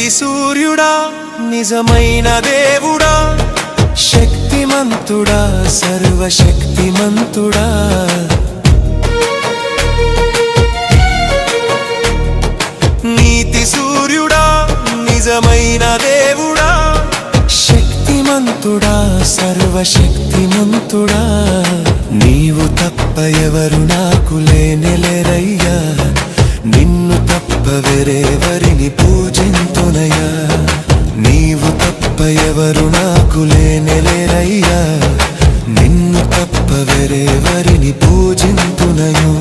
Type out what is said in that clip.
నీతి సూర్యుడా నిజమైన దేవుడా శక్తిమంతుడా సర్వశక్తిమంతుడా నీతి సూర్యుడా నిజమైన దేవుడా శక్తిమంతుడా సర్వశక్తిమంతుడా నీవు తప్ప ఎవరు నాకు లేనెలేరయ్యా నిన్ను తప్ప వేరెవరిని పూజింతునయ్యా నీవు తప్ప ఎవరు నాకు లేనెలేరయ్యా నిన్ను తప్ప వేరెవరిని పూజింతునయు